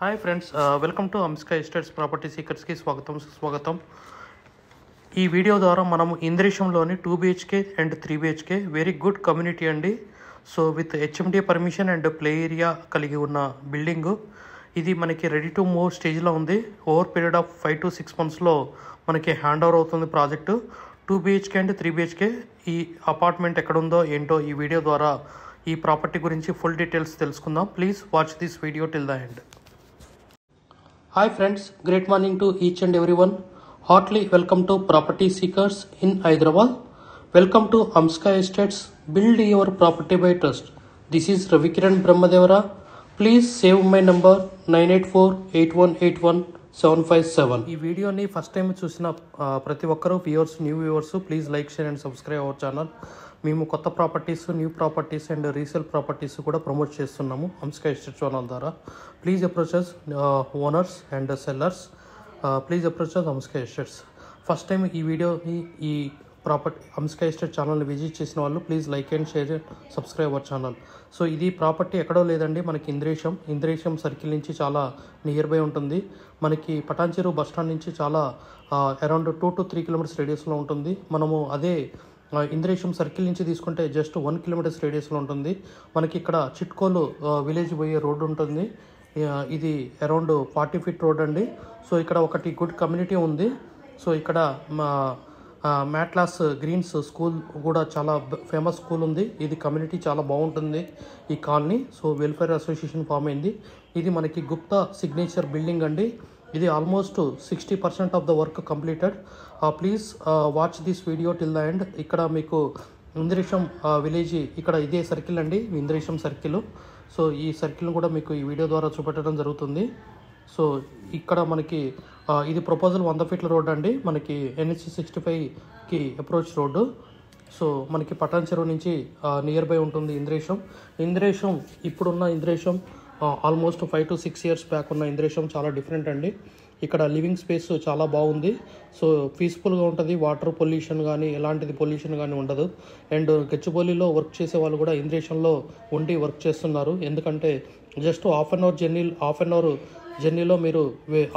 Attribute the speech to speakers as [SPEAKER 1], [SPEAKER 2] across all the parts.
[SPEAKER 1] Hi friends, welcome to Amska estates property సీకర్స్కి స్వాగతం. ఈ వీడియో ద్వారా మనము ఇంద్రేశంలోని 2 BHK and 3 BHK very good community అండి. So with HMD permission and play area కలిగి ఉన్న బిల్డింగు. ఇది మనకి రెడీ టు మూవ్ స్టేజ్లో ఉంది. ఓవర్ పీరియడ్ ఆఫ్ 5 to 6 monthsలో మనకి హ్యాండ్ ఓవర్ అవుతుంది ప్రాజెక్టు. 2 BHK అండ్ 3 BHK ఈ అపార్ట్మెంట్ ఎక్కడుందో ఏంటో ఈ వీడియో ద్వారా ఈ ప్రాపర్టీ గురించి ఫుల్ డీటెయిల్స్ తెలుసుకుందాం. Please watch this video till the end. Hi friends, great morning to each and everyone. Heartily welcome to Property Seekers in Hyderabad. Welcome to Amska Estates, build your property by trust. This is Ravikiran Brahmadevara. Please save my number 9848181757. ఈ వీడియోని first time చూసిన ప్రతి ఒక్కరూ new viewers please like, share and subscribe our channel. మేము కొత్త properties, new properties and resale properties కూడా promote చేస్తున్నాము Amska estate channel ద్వారా. Please approach us owners and sellers. Please approach us Amska estates. First time ఈ వీడియోని ఈ ప్రాపర్టీ అంస్కా ఎస్టేట్ ఛానల్ని visit చేసిన వాళ్ళు please like and share and subscribe our channel. So ఇది ప్రాపర్టీ ఎక్కడో లేదండి, మనకి ఇంద్రేశం సర్కిల్ నుంచి చాలా నియర్ బై ఉంటుంది. మనకి పటాన్చెరు బస్ స్టాండ్ నుంచి చాలా అరౌండ్ 2 to 3 kilometers రేడియస్లో ఉంటుంది. మనము అదే ఇంద్రేశం సర్కిల్ నుంచి తీసుకుంటే జస్ట్ 1 kilometers రేడియస్లో ఉంటుంది. మనకి ఇక్కడ చిట్కోలు విలేజ్ పోయే రోడ్డు ఉంటుంది. ఇది అరౌండ్ 40 feet రోడ్ అండి. సో ఇక్కడ ఒకటి గుడ్ కమ్యూనిటీ ఉంది. సో ఇక్కడ మ్యాట్లాస్ గ్రీన్స్ స్కూల్ కూడా చాలా ఫేమస్ స్కూల్ ఉంది. ఇది కమ్యూనిటీ చాలా బాగుంటుంది ఈ colony. So welfare association form అయింది. ఇది మనకి గుప్తా సిగ్నేచర్ బిల్డింగ్ అండి. ఇది almost 60% of the work completed. Please watch this video till the end. ఇక్కడ మీకు ఇంద్రేశం విలేజ్, ఇక్కడ ఇదే సర్కిల్ అండి, ఇంద్రేశం సర్కిల్. సో ఈ సర్కిల్ కూడా మీకు ఈ వీడియో ద్వారా చూపెట్టడం జరుగుతుంది. సో ఇక్కడ మనకి ఇది ప్రపోజల్ 100 feet రోడ్ అండి. మనకి NH 65కి అప్రోచ్ రోడ్డు. సో మనకి పటాన్చెరు నుంచి నియర్ బై ఉంటుంది ఇంద్రేశం. ఇప్పుడున్న Indresham almost 5 to 6 years back ఉన్న ఇంద్రేశం చాలా డిఫరెంట్ అండి. ఇక్కడ లివింగ్ స్పేస్ చాలా బాగుంది. సో పీస్ఫుల్గా ఉంటుంది. వాటర్ పొల్యూషన్ కానీ ఎలాంటిది పొల్యూషన్ కానీ ఉండదు. అండ్ గచ్చిబౌలిలో వర్క్ చేసే వాళ్ళు కూడా ఇంద్రేశంలో ఉండి వర్క్ చేస్తున్నారు. ఎందుకంటే జస్ట్ హాఫ్ అన్ అవర్ జర్నీలో మీరు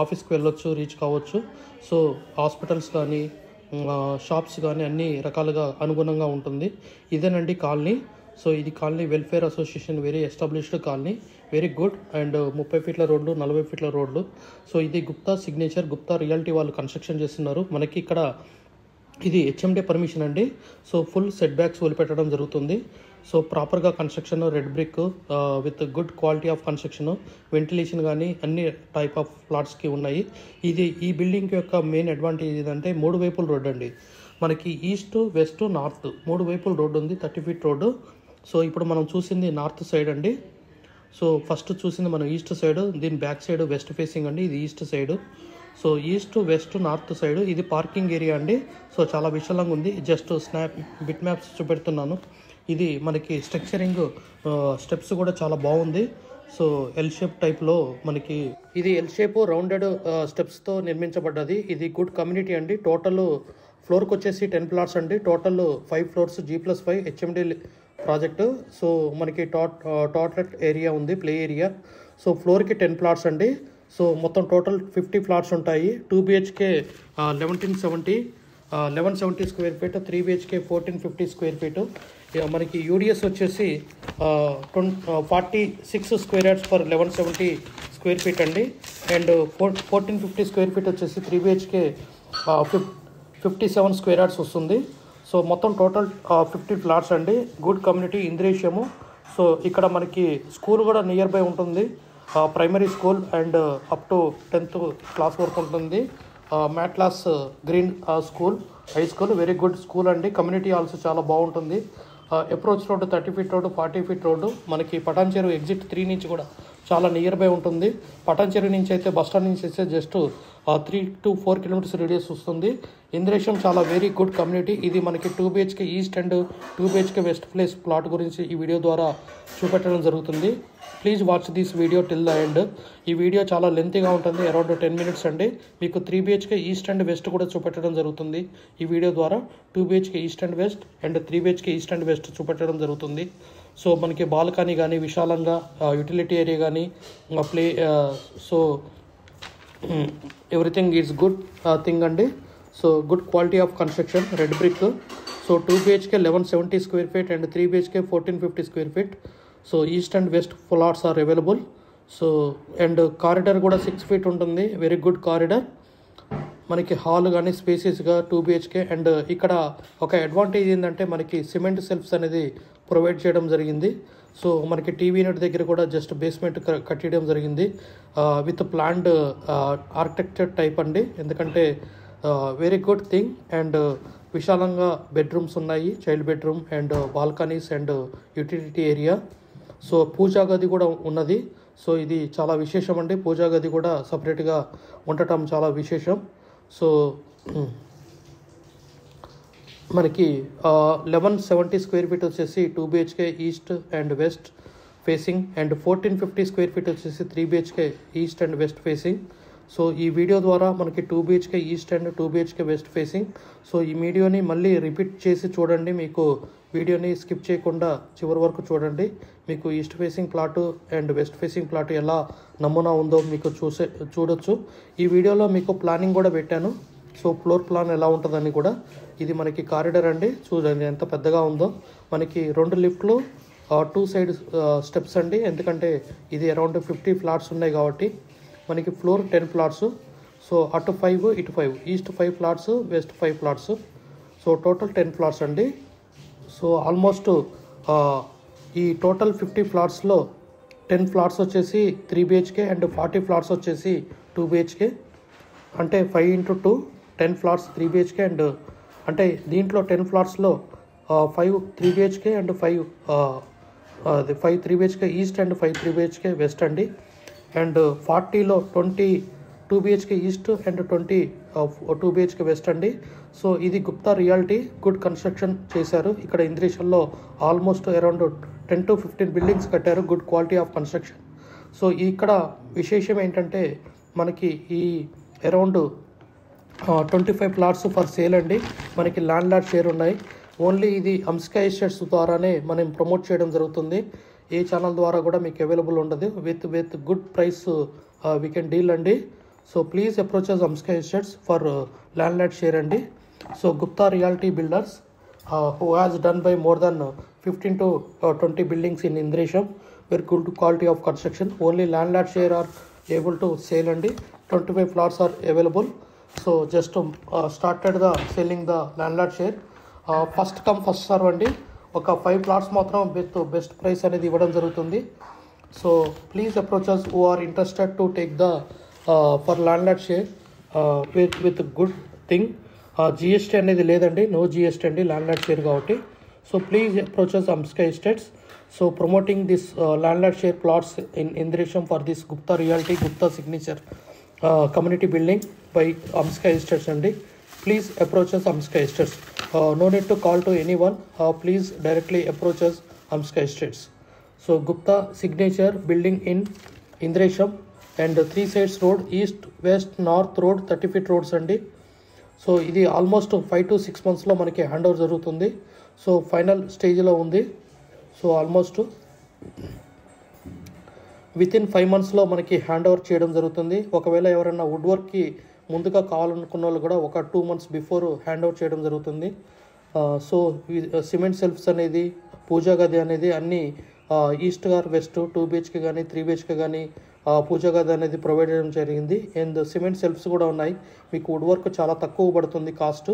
[SPEAKER 1] ఆఫీస్కి వెళ్ళొచ్చు, రీచ్ కావచ్చు. సో హాస్పిటల్స్ కానీ షాప్స్ కానీ అన్ని రకాలుగా అనుగుణంగా ఉంటుంది. ఇదేనండి కాలనీ. సో ఇది colony welfare association, very established colony, very good. And 30 feet రోడ్లు, 40 feet రోడ్లు. సో ఇది గుప్తా సిగ్నేచర్, గుప్తా రియాలిటీ వాళ్ళు కన్స్ట్రక్షన్ చేస్తున్నారు. మనకి ఇక్కడ ఇది HMD పర్మిషన్ అండి. సో ఫుల్ సెట్ బ్యాక్స్ వదిలిపెట్టడం జరుగుతుంది. సో ప్రాపర్గా construction, red brick with good quality of construction, ventilation కానీ అన్ని టైప్ ఆఫ్ ప్లాట్స్కి ఉన్నాయి. ఈ బిల్డింగ్ యొక్క మెయిన్ అడ్వాంటేజ్ ఏంటంటే 3 వైపుల రోడ్ అండి. మనకి ఈస్ట్, వెస్ట్, నార్త్ 3 వైపుల రోడ్డు ఉంది, 30 feet రోడ్డు. సో ఇప్పుడు మనం చూసింది నార్త్ సైడ్ అండి. సో ఫస్ట్ చూసింది మనం ఈస్ట్ సైడ్, దీని బ్యాక్ సైడ్ వెస్ట్ ఫేసింగ్ అండి. ఇది east side. So east, west, north side ఇది పార్కింగ్ ఏరియా అండి. సో చాలా విశాలంగా ఉంది. జస్ట్ బిట్ మ్యాప్స్ చూపెడుతున్నాను. ఇది మనకి స్ట్రక్చరింగ్ స్టెప్స్ కూడా చాలా బాగుంది. సో ఎల్ షేప్ టైప్లో మనకి ఇది ఎల్ షేప్ రౌండెడ్ స్టెప్స్తో నిర్మించబడ్డది. ఇది గుడ్ కమ్యూనిటీ అండి. టోటల్ ఫ్లోర్కి వచ్చేసి 10 plots అండి. Total 5 floors G+5 HMD project. So మనకి టాట్లెట్ ఏరియా ఉంది, ప్లే ఏరియా. సో ఫ్లోర్కి 10 plots అండి. సో మొత్తం టోటల్ 50 plots ఉంటాయి. 2 BHK 1170 square feet, 3 BHK 1450 square feet. మనకి యూడిఎస్ వచ్చేసి 46 square yards per 1170 square feet అండి. అండ్ 1450 square feet వచ్చేసి 3 BHK 57 square yards వస్తుంది. సో మొత్తం టోటల్ 50 plots అండి. గుడ్ కమ్యూనిటీ ఇంద్రేశము. సో ఇక్కడ మనకి స్కూల్ కూడా నియర్ బై ఉంటుంది, primary school and up to 10th class వరకు ఉంటుంది. మ్యాట్లాస్ green school, high school, very good school అండి. కమ్యూనిటీ ఆల్సో చాలా బాగుంటుంది. Approach road 30 feet road, 40 feet road. మనకి పటాన్చెరు ఎగ్జిట్ 3 నుంచి కూడా చాలా నియర్ బై ఉంటుంది. పటాన్చెరు నుంచి అయితే బస్ స్టాండ్ నుంచి అయితే జస్ట్ 3 to 4 kilometers రేడియస్ వస్తుంది. ఇంద్రేశం చాలా వెరీ గుడ్ కమ్యూనిటీ. ఇది మనకి 2 BHK east and 2 BHK west place plot గురించి ఈ వీడియో ద్వారా చూపెట్టడం జరుగుతుంది. Please watch this video till the end. ఈ వీడియో చాలా లెంతీగా ఉంటుంది, అరౌండ్ 10 minutes అండి. మీకు 3 BHK ఈస్ట్ అండ్ వెస్ట్ కూడా చూపెట్టడం జరుగుతుంది ఈ వీడియో ద్వారా. 2 BHK east and west and 3 BHK east and west చూపెట్టడం జరుగుతుంది. సో మనకి బాల్కనీ కానీ విశాలంగా యూటిలిటీ ఏరియా కానీ play so everything is good thing అండి. So good quality of construction, red brick. So 2 BHK 1170 square feet and 3 BHK 1450 square feet. So east and west flats are available. So and corridor కూడా 6 feet ఉంటుంది, very good corridor. మనకి hall కానీ స్పేసెస్గా 2 BHK. And ఇక్కడ ఒక advantage ఏంటంటే మనకి cement shelves అనేది ప్రొవైడ్ చేయడం జరిగింది. సో మనకి టీవీ యూనిట్ దగ్గర కూడా జస్ట్ బేస్మెంట్ కట్టడం జరిగింది విత్ ప్లాన్డ్ ఆర్కిటెక్చర్ టైప్ అండి. ఎందుకంటే వెరీ గుడ్ థింగ్. అండ్ విశాలంగా బెడ్రూమ్స్ ఉన్నాయి, child bedroom and balconies and utility area. So పూజా గది కూడా ఉన్నది. సో ఇది చాలా విశేషం అండి, పూజా గది కూడా సపరేట్గా ఉండటం చాలా విశేషం. సో మనకి 1170 square feet వచ్చేసి 2 BHK east and west facing and 1450 square feet వచ్చేసి 3 BHK east and west facing. So ఈ వీడియో ద్వారా మనకి 2 BHK east and 2 BHK west facing. So ఈ వీడియోని మళ్ళీ రిపీట్ చేసి చూడండి, మీకు వీడియోని స్కిప్ చేయకుండా చివరి వరకు చూడండి. మీకు east facing plot and west facing plot ఎలా నమూనా ఉందో మీకు చూడొచ్చు. ఈ వీడియోలో మీకు ప్లానింగ్ కూడా పెట్టాను. సో ఫ్లోర్ ప్లాన్ ఎలా ఉంటుందని కూడా. ఇది మనకి కారిడార్ అండి, చూడండి ఎంత పెద్దగా ఉందో. మనకి 2 లిఫ్ట్లు 2 సైడ్ స్టెప్స్ అండి, ఎందుకంటే ఇది అరౌండ్ 50 ఫ్లాట్స్ ఉన్నాయి కాబట్టి. మనకి ఫ్లోర్ 10 ఫ్లాట్స్. సో అటు 5 ఇటు 5, east 5 flats, west 5 flats. So total 10 flats అండి. సో ఆల్మోస్ట్ ఈ టోటల్ 50 ఫ్లాట్స్లో 10 ఫ్లాట్స్ వచ్చేసి 3 BHK అండ్ 40 ఫ్లాట్స్ వచ్చేసి 2 BHK. అంటే 5 into 2 10 ఫ్లాట్స్ 3 BHK. అండ్ అంటే దీంట్లో 10 ఫ్లాట్స్లో 5 3 BHK and 5 3 BHK east and 5 3 BHK west అండి. అండ్ 40లో 20 2 BHK east and 20 2 BHK west అండి. సో ఇది గుప్తా రియాలిటీ గుడ్ కన్స్ట్రక్షన్ చేశారు. ఇక్కడ ఇంద్రేషన్లో ఆల్మోస్ట్ అరౌండ్ 10 to 15 బిల్డింగ్స్ కట్టారు, good quality of construction. So ఇక్కడ విశేషం ఏంటంటే మనకి ఈ అరౌండ్ 25 ప్లాట్స్ ఫర్ సేల్ అండి. మనకి ల్యాండ్ లార్డ్ షేర్ ఉన్నాయి. ఓన్లీ ఇది అంస్కా ఎస్టేట్స్ ద్వారానే మనం ప్రమోట్ చేయడం జరుగుతుంది. ఏ ఛానల్ ద్వారా కూడా మీకు అవైలబుల్ ఉండదు. With good price we can deal అండి. So please approaches Amska estates for landlord share అండి. So Gupta reality builders who has done by more than 15 to 20 buildings in Indresham, very good quality of construction. Only landlord share are able to sell and 25 plots are available. So just started the selling the landlord share. First come first serve అండి. ఒక 5 plots మాత్రం best price అనేది ఇవ్వడం జరుగుతుంది. So please approaches who are interested to take the for landlord share with good thing. GST అనేది లేదండి, no GST అండి landlord share కాబట్టి. So please approaches Amska estates. So promoting this landlord share plots in Indresham for this Gupta reality Gupta signature community building by Amska estates అండి. Please approaches Amska estates. No need to call to anyone, please directly approaches Amska estates. So Gupta signature building in Indresham and 3 sides road, east west north road 30 feet roads అండి. So ఇది almost 5 to 6 monthsలో మనకి hand over జరుగుతుంది. So final స్టేజ్లో ఉంది. So almost within 5 monthsలో మనకి hand over చేయడం జరుగుతుంది. ఒకవేళ ఎవరైనా వుడ్ వర్క్కి ముందుగా కావాలనుకున్న వాళ్ళు కూడా ఒక 2 months బిఫోర్ హ్యాండ్ ఓవర్ చేయడం జరుగుతుంది. సో సిమెంట్ సెల్ఫ్స్ అనేది, పూజా గది అనేది అన్నీ ఈస్ట్ ఆర్ వెస్ట్ 2 BHK కానీ 3 BHK కానీ పూజా గది అనేది ప్రొవైడ్ చేయడం జరిగింది. అండ్ సిమెంట్ సెల్ఫ్స్ కూడా ఉన్నాయి. మీకు వుడ్ వర్క్ చాలా తక్కువ పడుతుంది కాస్ట్.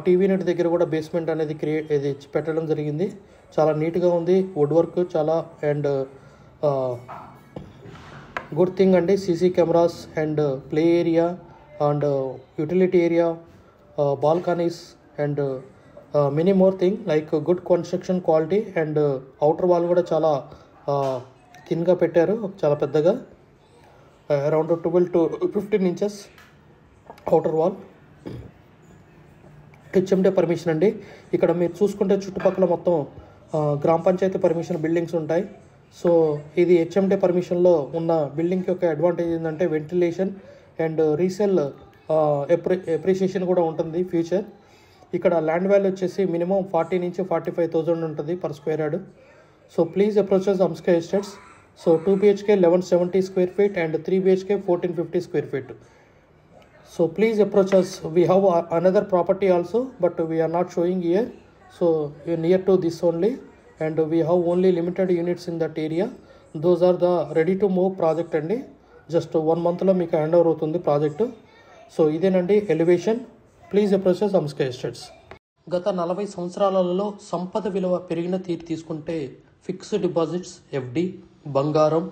[SPEAKER 1] టీవీ యూనిట్ దగ్గర కూడా బేస్మెంట్ అనేది ఇది పెట్టడం జరిగింది. చాలా నీట్గా ఉంది వుడ్ వర్క్ చాలా. అండ్ గుడ్ థింగ్ అండి, CC cameras and play area and utility area, balconies and many more thing like good construction quality. And outer wall కూడా చాలా థిన్గా పెట్టారు, చాలా పెద్దగా, around 12 to 15 inches outer wall. హెచ్ఎండే permission అండి. ఇక్కడ మీరు చూసుకుంటే చుట్టుపక్కల మొత్తం గ్రామ పంచాయతీ పర్మిషన్ బిల్డింగ్స్ ఉంటాయి. సో ఇది హెచ్ఎండే పర్మిషన్లో ఉన్న బిల్డింగ్ యొక్క అడ్వాంటేజ్ ఏంటంటే వెంటిలేషన్ అండ్ రీసేల్ ఎప్రిషియేషన్ కూడా ఉంటుంది ఫ్యూచర్. ఇక్కడ ల్యాండ్ వాల్యూ వచ్చేసి మినిమం 40 నుంచి 45,000 ఉంటుంది per square yard. So please approach us Amska Estates. So 2 BHK 1170 square feet and 3 BHK 1450 square feet. So please approach us. We have another property also, but we are not showing here. So you are near to this only, and we have only limited units in that area. Those are the ready to move project అండి. Just 1 monthలో మీకు hand over అవుతుంది project. So ఇదేనండి elevation. Please approach us Amska Estates. గత 40 సంవత్సరాలలో సంపద విలువ పెరిగిన తీరు తీసుకుంటే ఫిక్స్డ్ డిపాజిట్స్, ఎఫ్డి, బంగారం,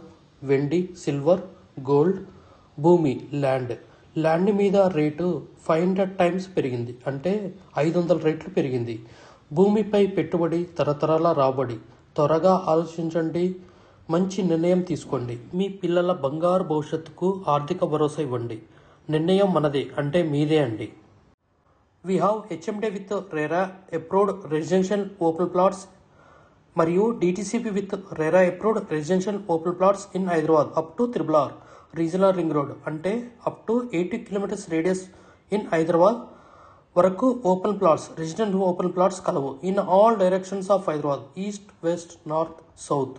[SPEAKER 1] వెండి, సిల్వర్, గోల్డ్, భూమి, ల్యాండ్ మీద రేటు 500 టైమ్స్ పెరిగింది, అంటే 500 రెట్లు పెరిగింది. భూమిపై పెట్టుబడి, తరతరాల రాబడి. త్వరగా ఆలోచించండి, మంచి నిర్ణయం తీసుకోండి. మీ పిల్లల బంగారు భవిష్యత్తుకు ఆర్థిక భరోసా ఇవ్వండి. నిర్ణయం మనదే, అంటే మీదే అండి. We have HMD with RERA approved residential open plots మరియు DTCP with RERA approved residential open plots in Hyderabad up to RRR regional ring road, అంటే up to 80 kilometers radius in Hyderabad వరకు open plots, resident open plots కలవు. In all directions of Hyderabad, east, west, north, south,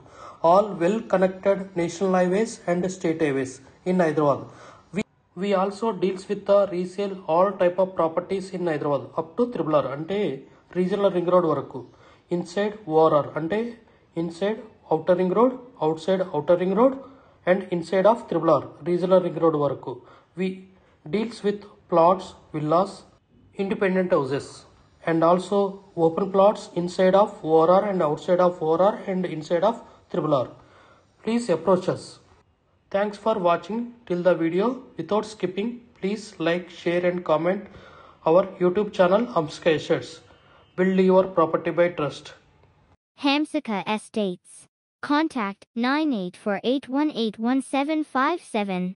[SPEAKER 1] all well connected national highways and state highways in Hyderabad. We also deals with the resale all type of properties in Hyderabad up to RRR, అంటే regional ring road వరకు. Inside ORR, అంటే inside outer ring road, out side outer ring road and inside of RRR regional ring road వరకు. We deals with plots, villas, independent houses and also open plots inside of ORR and outside of ORR and inside of RRR. Please approach us. Thanks for watching till the video. Without skipping, please like, share and comment our YouTube channel Amska Estates. Build your property by trust.
[SPEAKER 2] Hamsika Estates. Contact 9848181757.